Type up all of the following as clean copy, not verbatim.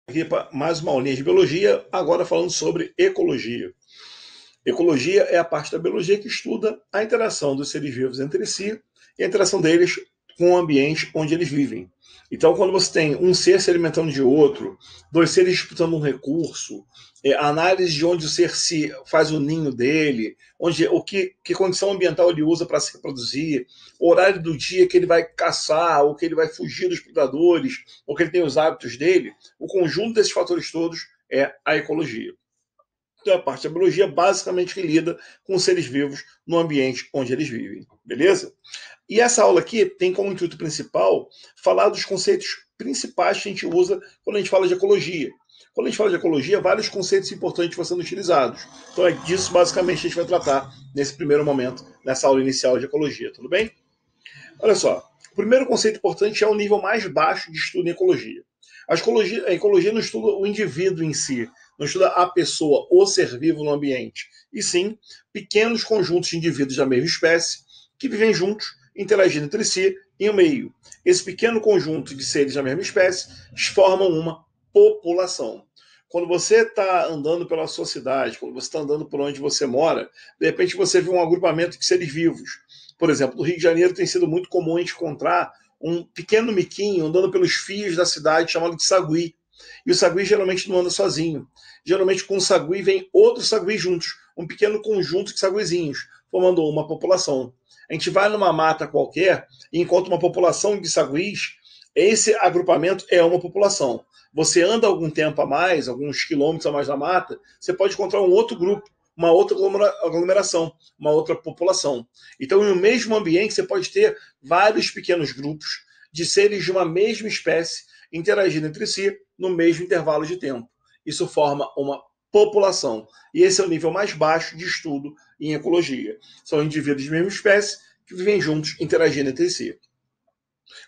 Aqui para mais uma aulinha de biologia, agora falando sobre ecologia. Ecologia é a parte da biologia que estuda a interação dos seres vivos entre si e a interação deles com o ambiente onde eles vivem. Então, quando você tem um ser se alimentando de outro, dois seres disputando um recurso, a análise de onde o ser se faz o ninho dele, onde o que condição ambiental ele usa para se reproduzir, o horário do dia que ele vai caçar, ou que ele vai fugir dos predadores, ou que ele tem os hábitos dele, o conjunto desses fatores todos é a ecologia. Então, a parte da biologia basicamente que lida com os seres vivos no ambiente onde eles vivem, beleza? E essa aula aqui tem como intuito principal falar dos conceitos principais que a gente usa quando a gente fala de ecologia. Quando a gente fala de ecologia, vários conceitos importantes vão sendo utilizados. Então é disso basicamente que a gente vai tratar nesse primeiro momento, nessa aula inicial de ecologia, tudo bem? Olha só, o primeiro conceito importante é o nível mais baixo de estudo em ecologia. A ecologia não estuda o indivíduo em si, não estuda a pessoa, o ser vivo no ambiente, e sim pequenos conjuntos de indivíduos da mesma espécie que vivem juntos, interagindo entre si em um meio. Esse pequeno conjunto de seres da mesma espécie formam uma população. Quando você está andando pela sua cidade, quando você está andando por onde você mora, de repente você vê um agrupamento de seres vivos. Por exemplo, no Rio de Janeiro tem sido muito comum a gente encontrar um pequeno miquinho andando pelos fios da cidade chamado de sagui. E o sagui geralmente não anda sozinho. Geralmente com o sagui vem outros saguis juntos, um pequeno conjunto de saguizinhos, formando uma população. A gente vai numa mata qualquer e encontra uma população de saguis, esse agrupamento é uma população. Você anda algum tempo a mais, alguns quilômetros a mais na mata, você pode encontrar um outro grupo, uma outra aglomeração, uma outra população. Então, no mesmo ambiente, você pode ter vários pequenos grupos de seres de uma mesma espécie interagindo entre si no mesmo intervalo de tempo. Isso forma uma população. E esse é o nível mais baixo de estudo em ecologia. São indivíduos de mesma espécie que vivem juntos, interagindo entre si.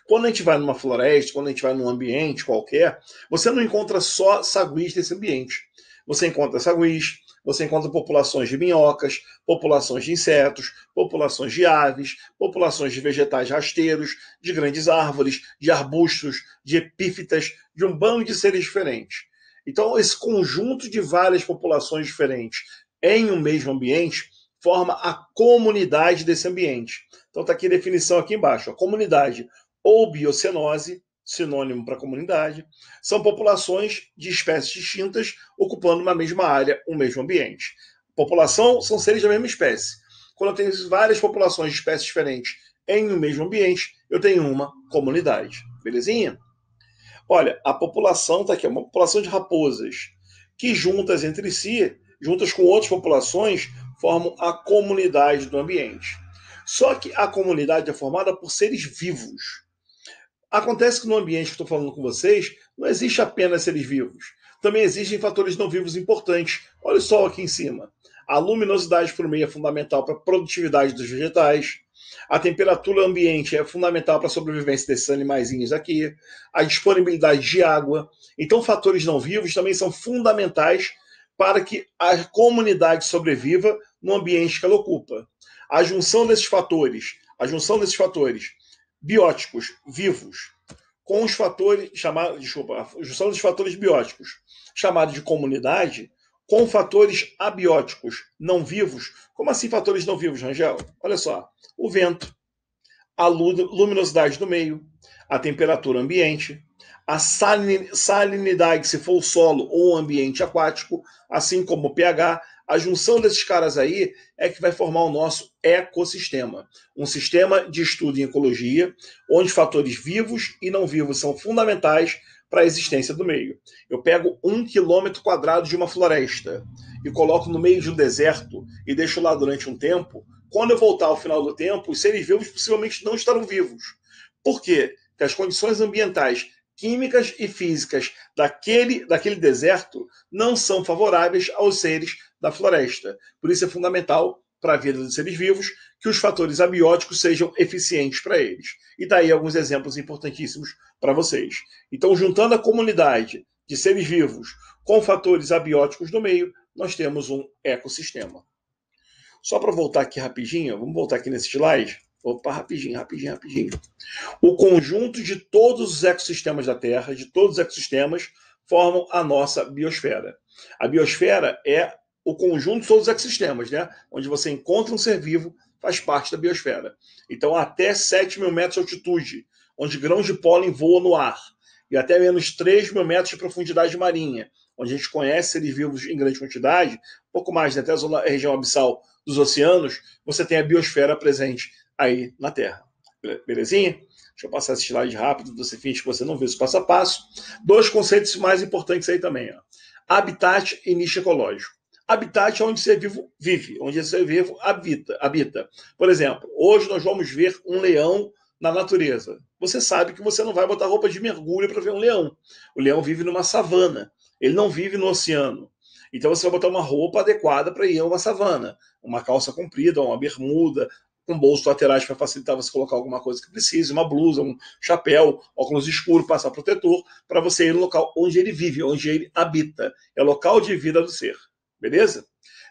Quando a gente vai numa floresta, quando a gente vai num ambiente qualquer, você não encontra só saguis nesse ambiente. Você encontra saguis, você encontra populações de minhocas, populações de insetos, populações de aves, populações de vegetais rasteiros, de grandes árvores, de arbustos, de epífitas, de um bando de seres diferentes. Então, esse conjunto de várias populações diferentes em um mesmo ambiente forma a comunidade desse ambiente. Então, está aqui a definição aqui embaixo. A comunidade ou biocenose, sinônimo para comunidade, são populações de espécies distintas ocupando uma mesma área, um mesmo ambiente. População são seres da mesma espécie. Quando eu tenho várias populações de espécies diferentes em um mesmo ambiente, eu tenho uma comunidade. Belezinha? Olha, a população está aqui, é uma população de raposas, que juntas entre si, juntas com outras populações, formam a comunidade do ambiente. Só que a comunidade é formada por seres vivos. Acontece que no ambiente que estou falando com vocês, não existe apenas seres vivos. Também existem fatores não vivos importantes. Olha o sol aqui em cima. A luminosidade por meio é fundamental para a produtividade dos vegetais. A temperatura ambiente é fundamental para a sobrevivência desses animaizinhos aqui. A disponibilidade de água. Então, fatores não vivos também são fundamentais para que a comunidade sobreviva no ambiente que ela ocupa. A junção desses fatores bióticos vivos com os fatores chamados, a junção dos fatores bióticos chamados de comunidade com fatores abióticos não vivos. Como assim fatores não vivos, Rangel? Olha só, o vento, a luminosidade do meio, a temperatura ambiente, a salinidade, se for o solo ou o ambiente aquático, assim como o pH. A junção desses caras aí é que vai formar o nosso ecossistema. Um sistema de estudo em ecologia, onde fatores vivos e não vivos são fundamentais para a existência do meio. Eu pego 1 km² de uma floresta e coloco no meio de um deserto e deixo lá durante um tempo. Quando eu voltar ao final do tempo, os seres vivos possivelmente não estarão vivos. Por quê? Porque as condições ambientais, químicas e físicas daquele deserto não são favoráveis aos seres da floresta. Por isso é fundamental para a vida dos seres vivos que os fatores abióticos sejam eficientes para eles. E daí alguns exemplos importantíssimos para vocês. Então, juntando a comunidade de seres vivos com fatores abióticos no meio, nós temos um ecossistema. Só para voltar aqui rapidinho, vamos voltar aqui nesse slide. Opa, rapidinho. O conjunto de todos os ecossistemas da Terra, de todos os ecossistemas, formam a nossa biosfera. A biosfera é o conjunto de todos os ecossistemas, né? Onde você encontra um ser vivo, faz parte da biosfera. Então, até 7.000 metros de altitude, onde grãos de pólen voam no ar, e até menos 3.000 metros de profundidade marinha, onde a gente conhece seres vivos em grande quantidade, um pouco mais, né? Até a região abissal dos oceanos, você tem a biosfera presente aí na Terra. Belezinha? Deixa eu passar esse slide rápido, você finge que você não viu esse passo a passo. 2 conceitos mais importantes aí também, ó. Habitat e nicho ecológico. Habitat é onde o ser vivo vive, onde o ser vivo habita. Por exemplo, hoje nós vamos ver um leão na natureza. Você sabe que você não vai botar roupa de mergulho para ver um leão. O leão vive numa savana, ele não vive no oceano. Então você vai botar uma roupa adequada para ir a uma savana. Uma calça comprida, uma bermuda, com bolsos laterais para facilitar você colocar alguma coisa que precise, uma blusa, um chapéu, óculos escuros, passar protetor, para você ir no local onde ele vive, onde ele habita. É o local de vida do ser. Beleza?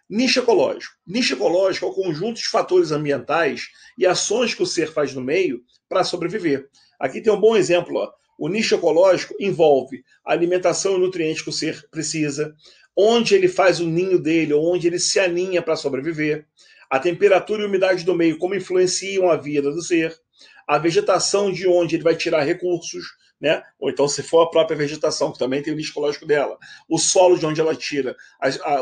Nicho ecológico. Nicho ecológico é o conjunto de fatores ambientais e ações que o ser faz no meio para sobreviver. Aqui tem um bom exemplo. Ó. O nicho ecológico envolve a alimentação e nutrientes que o ser precisa, onde ele faz o ninho dele, ou onde ele se aninha para sobreviver, a temperatura e umidade do meio, como influenciam a vida do ser, a vegetação de onde ele vai tirar recursos, né? Ou então, se for a própria vegetação, que também tem o nicho ecológico dela, o solo de onde ela tira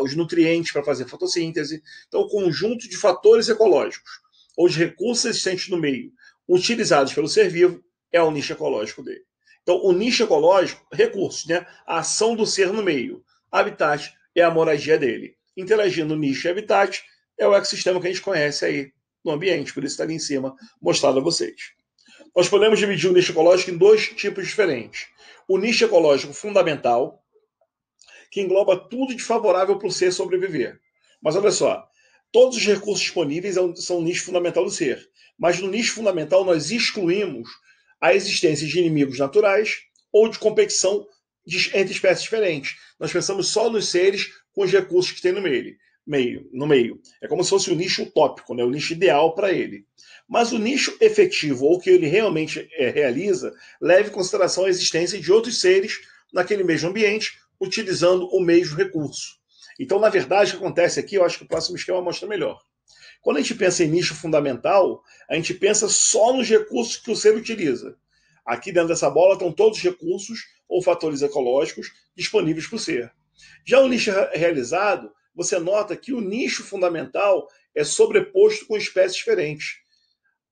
os nutrientes para fazer fotossíntese. Então, o conjunto de fatores ecológicos ou de recursos existentes no meio, utilizados pelo ser vivo, é o nicho ecológico dele. Então, o nicho ecológico, recursos, né? A ação do ser no meio. Habitat é a moradia dele. Interagindo nicho e habitat é o ecossistema que a gente conhece aí no ambiente, por isso está ali em cima mostrado a vocês. Nós podemos dividir o nicho ecológico em 2 tipos diferentes. O nicho ecológico fundamental, que engloba tudo de favorável para o ser sobreviver. Mas olha só, todos os recursos disponíveis são o nicho fundamental do ser. Mas no nicho fundamental nós excluímos a existência de inimigos naturais ou de competição entre espécies diferentes. Nós pensamos só nos seres com os recursos que tem no meio. É como se fosse o nicho utópico, né? O nicho ideal para ele. Mas o nicho efetivo, ou que ele realmente realiza, leva em consideração a existência de outros seres naquele mesmo ambiente, utilizando o mesmo recurso. Então, na verdade, o que acontece aqui, eu acho que o próximo esquema mostra melhor. Quando a gente pensa em nicho fundamental, a gente pensa só nos recursos que o ser utiliza. Aqui dentro dessa bola estão todos os recursos ou fatores ecológicos disponíveis para o ser. Já o nicho realizado, você nota que o nicho fundamental é sobreposto com espécies diferentes.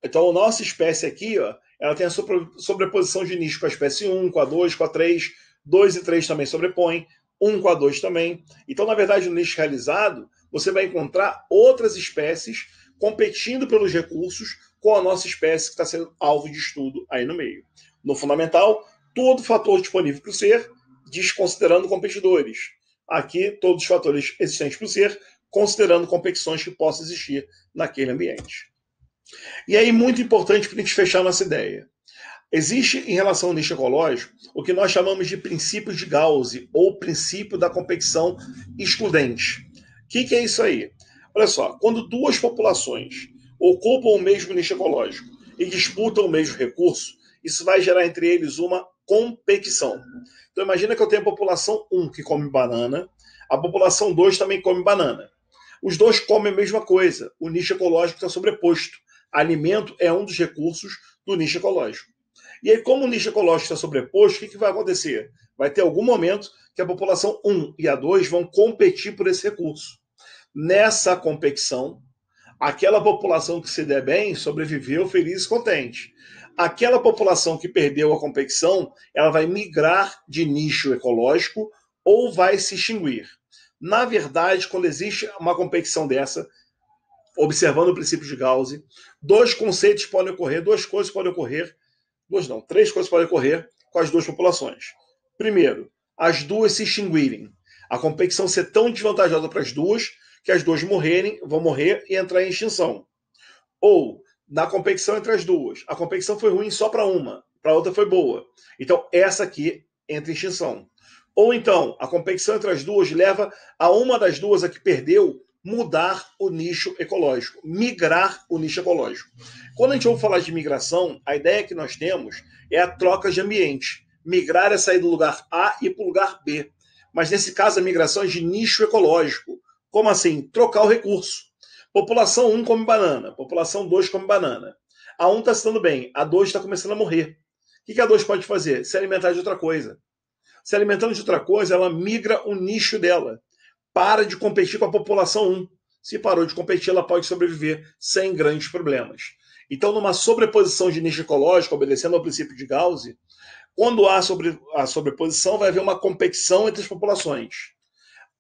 Então, a nossa espécie aqui, ó, ela tem a sobreposição de nicho com a espécie 1, com a 2, com a 3, 2 e 3 também sobrepõem, 1 com a 2 também. Então, na verdade, no nicho realizado, você vai encontrar outras espécies competindo pelos recursos com a nossa espécie que está sendo alvo de estudo aí no meio. No fundamental, todo fator disponível para o ser, desconsiderando competidores. Aqui, todos os fatores existentes para o ser, considerando competições que possam existir naquele ambiente. E aí, muito importante para a gente fechar nossa ideia. Existe, em relação ao nicho ecológico, o que nós chamamos de princípio de Gauss, ou princípio da competição excludente. O que é isso aí? Olha só, quando 2 populações ocupam o mesmo nicho ecológico e disputam o mesmo recurso, isso vai gerar entre eles uma competição. Então imagina que eu tenho a população 1 que come banana, a população 2 também come banana. Os dois comem a mesma coisa, o nicho ecológico está sobreposto. Alimento é um dos recursos do nicho ecológico. E aí, como o nicho ecológico está sobreposto, o que vai acontecer? Vai ter algum momento que a população 1 e a 2 vão competir por esse recurso. Nessa competição, aquela população que se der bem sobreviveu feliz e contente. Aquela população que perdeu a competição, ela vai migrar de nicho ecológico ou vai se extinguir. Na verdade, quando existe uma competição dessa, observando o princípio de Gauss, 2 conceitos podem ocorrer, 2 coisas podem ocorrer, 3 coisas podem ocorrer com as 2 populações. Primeiro, as 2 se extinguirem. A competição ser tão desvantajosa para as 2 que as 2 vão morrer e entrar em extinção. Ou, na competição entre as 2, a competição foi ruim só para uma, para a outra foi boa. Então, essa aqui entra em extinção. Ou então, a competição entre as 2 leva a uma das 2 a que perdeu mudar o nicho ecológico, migrar o nicho ecológico. Quando a gente ouve falar de migração, a ideia que nós temos é a troca de ambiente. Migrar é sair do lugar A e ir para o lugar B. Mas nesse caso a migração é de nicho ecológico. Como assim? Trocar o recurso. População 1 come banana, população 2 come banana. A 1 está se dando bem, a 2 está começando a morrer. O que a 2 pode fazer? Se alimentar de outra coisa. Se alimentando de outra coisa, ela migra o nicho dela. Para de competir com a população 1. Se parou de competir, ela pode sobreviver sem grandes problemas. Então, numa sobreposição de nicho ecológico, obedecendo ao princípio de Gauss, quando há a sobreposição, vai haver uma competição entre as populações.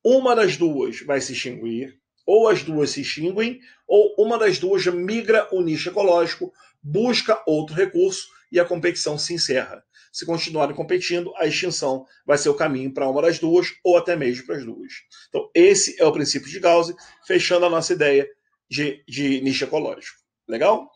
Uma das duas vai se extinguir, ou as duas se extinguem, ou uma das duas migra o nicho ecológico, busca outro recurso e a competição se encerra. Se continuarem competindo, a extinção vai ser o caminho para uma das duas, ou até mesmo para as duas. Então, esse é o princípio de Gauss, fechando a nossa ideia de nicho ecológico. Legal?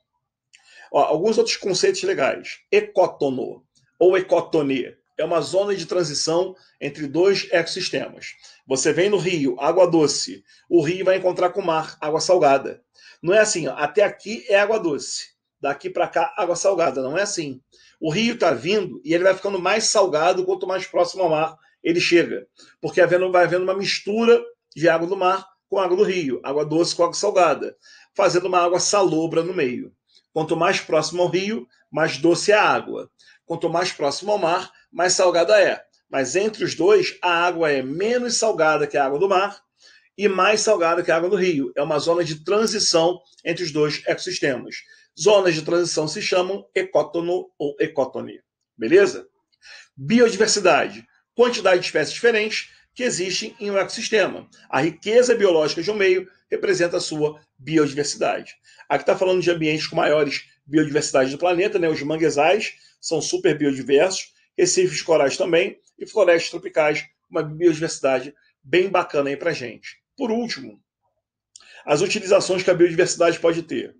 Ó, alguns outros conceitos legais. Ecótono, ou ecotonia, é uma zona de transição entre dois ecossistemas. Você vem no rio, água doce, o rio vai encontrar com o mar, água salgada. Não é assim, ó, até aqui é água doce, daqui para cá água salgada, não é assim. O rio está vindo e ele vai ficando mais salgado quanto mais próximo ao mar ele chega, porque vai havendo uma mistura de água do mar com água do rio, água doce com água salgada, fazendo uma água salobra no meio. Quanto mais próximo ao rio, mais doce é a água. Quanto mais próximo ao mar, mais salgada é. Mas entre os dois, a água é menos salgada que a água do mar e mais salgada que a água do rio. É uma zona de transição entre os dois ecossistemas. Zonas de transição se chamam ecótono ou ecotonia. Beleza? Biodiversidade. Quantidade de espécies diferentes que existem em um ecossistema. A riqueza biológica de um meio representa a sua biodiversidade. Aqui está falando de ambientes com maiores biodiversidades do planeta, né? Os manguezais são super biodiversos, recifes corais também, e florestas tropicais, uma biodiversidade bem bacana aí para a gente. Por último, as utilizações que a biodiversidade pode ter.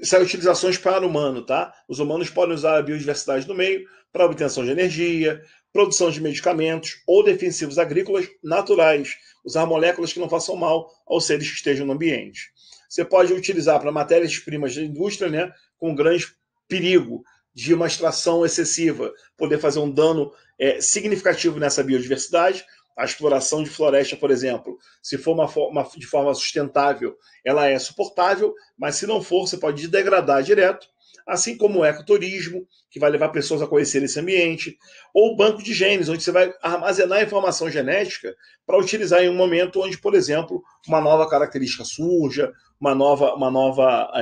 São utilizações para o humano, tá? Os humanos podem usar a biodiversidade do meio para obtenção de energia, produção de medicamentos ou defensivos agrícolas naturais, usar moléculas que não façam mal aos seres que estejam no ambiente. Você pode utilizar para matérias-primas da indústria, né, com grande perigo de uma extração excessiva, poder fazer um dano significativo nessa biodiversidade. A exploração de floresta, por exemplo, se for de forma sustentável, ela é suportável, mas se não for, você pode degradar direto, assim como o ecoturismo, que vai levar pessoas a conhecer esse ambiente, ou o banco de genes, onde você vai armazenar informação genética para utilizar em um momento onde, por exemplo, uma nova característica surja, uma nova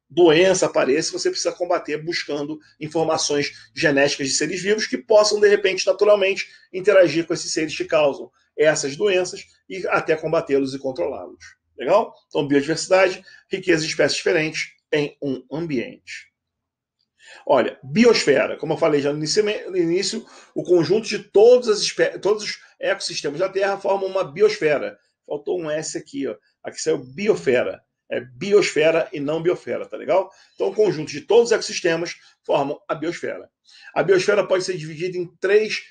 doença apareça, você precisa combater buscando informações genéticas de seres vivos que possam, de repente, naturalmente, interagir com esses seres que causam essas doenças e até combatê-los e controlá-los. Legal? Então, biodiversidade, riqueza de espécies diferentes em um ambiente. Olha, biosfera, como eu falei já no início, o conjunto de todos os ecossistemas da Terra formam uma biosfera. Faltou um S aqui, ó. Aqui saiu biosfera. É biosfera e não biosfera, tá legal? Então, o conjunto de todos os ecossistemas formam a biosfera. A biosfera pode ser dividida em três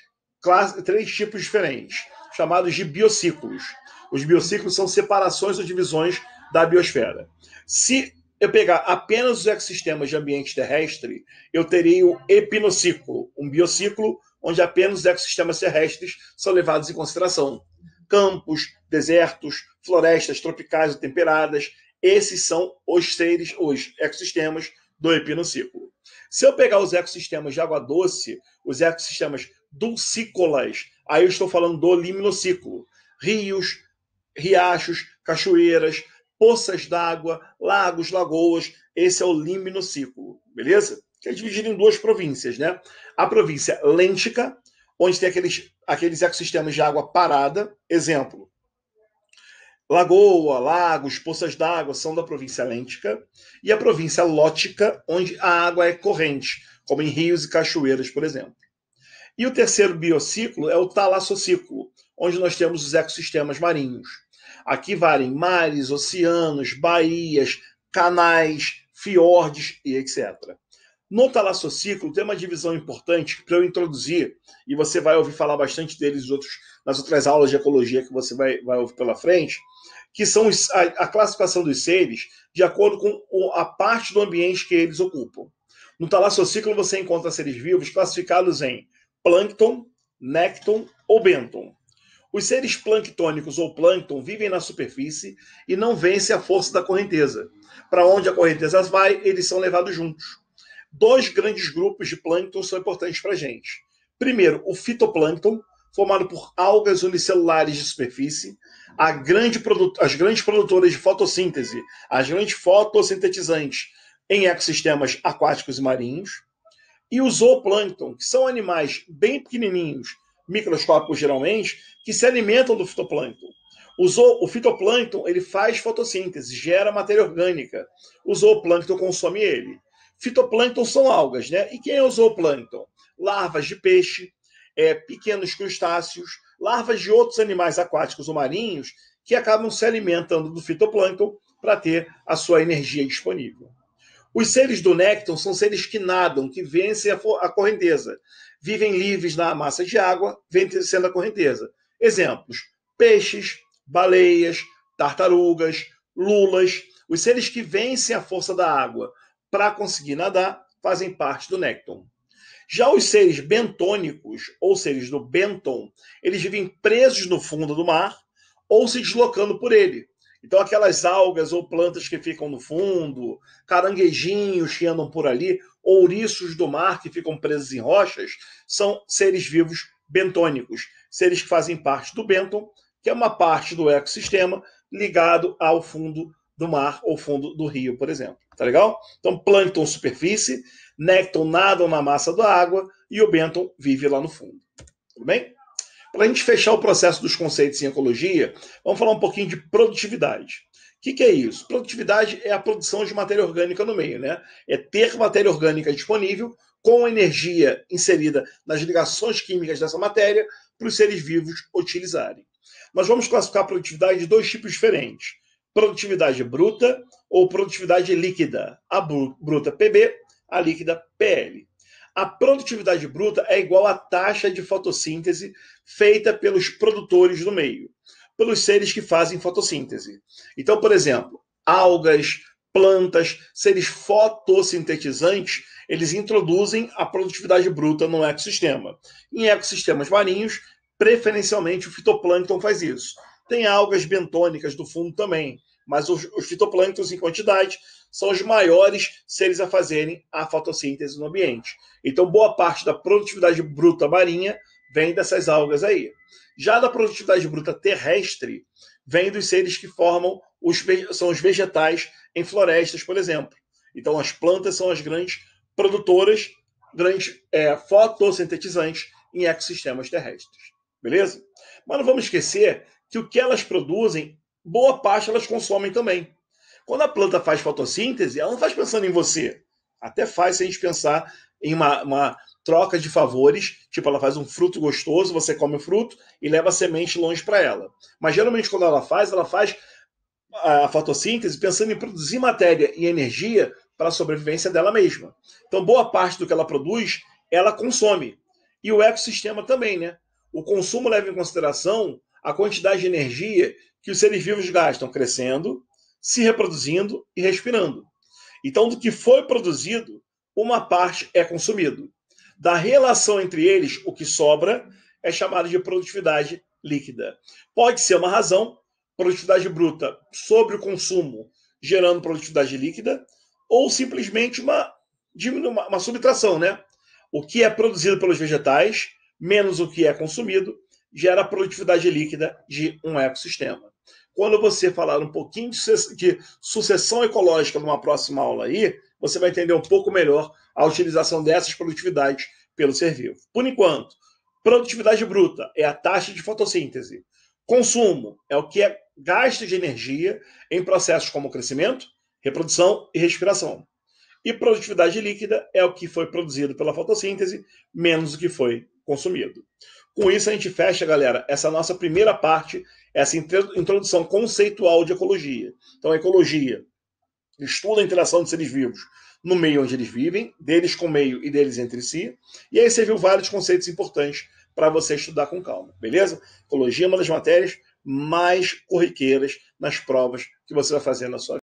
tipos diferentes, chamados de biociclos. Os biociclos são separações ou divisões da biosfera. Se eu pegar apenas os ecossistemas de ambiente terrestre, eu teria o epinociclo, um biociclo onde apenas os ecossistemas terrestres são levados em consideração. Campos, desertos, florestas tropicais ou temperadas, esses são os ecossistemas do epinociclo. Se eu pegar os ecossistemas de água doce, os ecossistemas dulcícolas, aí eu estou falando do liminociclo. Rios, riachos, cachoeiras, poças d'água, lagos, lagoas, esse é o liminociclo, beleza? Que é dividido em duas províncias, né? A província lêntica, onde tem aqueles ecossistemas de água parada, exemplo, lagoa, lagos, poças d'água são da província lêntica, e a província lótica, onde a água é corrente, como em rios e cachoeiras, por exemplo. E o terceiro biociclo é o talassociclo, onde nós temos os ecossistemas marinhos. Aqui valem mares, oceanos, baías, canais, fiordes e etc. No talassociclo tem uma divisão importante para eu introduzir, e você vai ouvir falar bastante deles nas outras aulas de ecologia que você vai ouvir pela frente, que são a classificação dos seres de acordo com a parte do ambiente que eles ocupam. No talassociclo você encontra seres vivos classificados em plâncton, nécton ou bênton. Os seres planctônicos ou plâncton vivem na superfície e não vencem a força da correnteza. Para onde a correnteza vai, eles são levados juntos. Dois grandes grupos de plâncton são importantes para a gente. Primeiro, o fitoplâncton, formado por algas unicelulares de superfície, as grandes produtoras de fotossíntese, as grandes fotossintetizantes em ecossistemas aquáticos e marinhos, e o zooplâncton, que são animais bem pequenininhos, microscópicos geralmente, que se alimentam do fitoplâncton. O fitoplâncton ele faz fotossíntese, gera matéria orgânica. O zooplâncton consome ele. Fitoplâncton são algas, né? E quem é o zooplâncton? Larvas de peixe, pequenos crustáceos, larvas de outros animais aquáticos ou marinhos que acabam se alimentando do fitoplâncton para ter a sua energia disponível. Os seres do nécton são seres que nadam, que vencem a correnteza. Vivem livres na massa de água, vencendo a correnteza. Exemplos: peixes, baleias, tartarugas, lulas. Os seres que vencem a força da água para conseguir nadar fazem parte do nécton. Já os seres bentônicos, ou seres do bênton, eles vivem presos no fundo do mar ou se deslocando por ele. Então, aquelas algas ou plantas que ficam no fundo, caranguejinhos que andam por ali, ouriços do mar que ficam presos em rochas, são seres vivos bentônicos, seres que fazem parte do bênton, que é uma parte do ecossistema ligado ao fundo do mar ou fundo do rio, por exemplo. Tá legal? Então, plâncton superfície, nécton nadam na massa da água e o bênton vive lá no fundo. Tudo bem? Para a gente fechar o processo dos conceitos em ecologia, vamos falar um pouquinho de produtividade. O que é isso? Produtividade é a produção de matéria orgânica no meio, né? É ter matéria orgânica disponível com energia inserida nas ligações químicas dessa matéria para os seres vivos utilizarem. Nós vamos classificar a produtividade de dois tipos diferentes: produtividade bruta ou produtividade líquida. A bruta PB, a líquida PL. A produtividade bruta é igual à taxa de fotossíntese feita pelos produtores do meio, pelos seres que fazem fotossíntese. Então, por exemplo, algas, plantas, seres fotossintetizantes, eles introduzem a produtividade bruta no ecossistema. Em ecossistemas marinhos, preferencialmente o fitoplâncton faz isso. Tem algas bentônicas do fundo também, mas os fitoplânctons em quantidade são os maiores seres a fazerem a fotossíntese no ambiente. Então, boa parte da produtividade bruta marinha vem dessas algas aí. Já da produtividade bruta terrestre, vem dos seres que formam são os vegetais em florestas, por exemplo. Então, as plantas são as grandes produtoras, grandes fotossintetizantes em ecossistemas terrestres. Beleza? Mas não vamos esquecer que o que elas produzem, boa parte elas consomem também. Quando a planta faz fotossíntese, ela não faz pensando em você. Até faz se a gente pensar em uma troca de favores, tipo, ela faz um fruto gostoso, você come o fruto e leva a semente longe para ela. Mas geralmente quando ela faz a fotossíntese pensando em produzir matéria e energia para a sobrevivência dela mesma. Então, boa parte do que ela produz, ela consome. E o ecossistema também, né? O consumo leva em consideração a quantidade de energia que os seres vivos gastam crescendo, se reproduzindo e respirando. Então, do que foi produzido, uma parte é consumido. Da relação entre eles, o que sobra é chamado de produtividade líquida. Pode ser uma razão, produtividade bruta sobre o consumo, gerando produtividade líquida, ou simplesmente uma subtração, né? O que é produzido pelos vegetais, menos o que é consumido, gera produtividade líquida de um ecossistema. Quando você falar um pouquinho de sucessão ecológica numa próxima aula aí, você vai entender um pouco melhor a utilização dessas produtividades pelo ser vivo. Por enquanto, produtividade bruta é a taxa de fotossíntese. Consumo é o que é gasto de energia em processos como crescimento, reprodução e respiração. E produtividade líquida é o que foi produzido pela fotossíntese, menos o que foi consumido. Com isso, a gente fecha, galera, essa nossa primeira parte, essa introdução conceitual de ecologia. Então, a ecologia estuda a interação de seres vivos no meio onde eles vivem, deles com o meio e deles entre si. E aí você viu vários conceitos importantes para você estudar com calma, beleza? Ecologia é uma das matérias mais corriqueiras nas provas que você vai fazer na sua vida.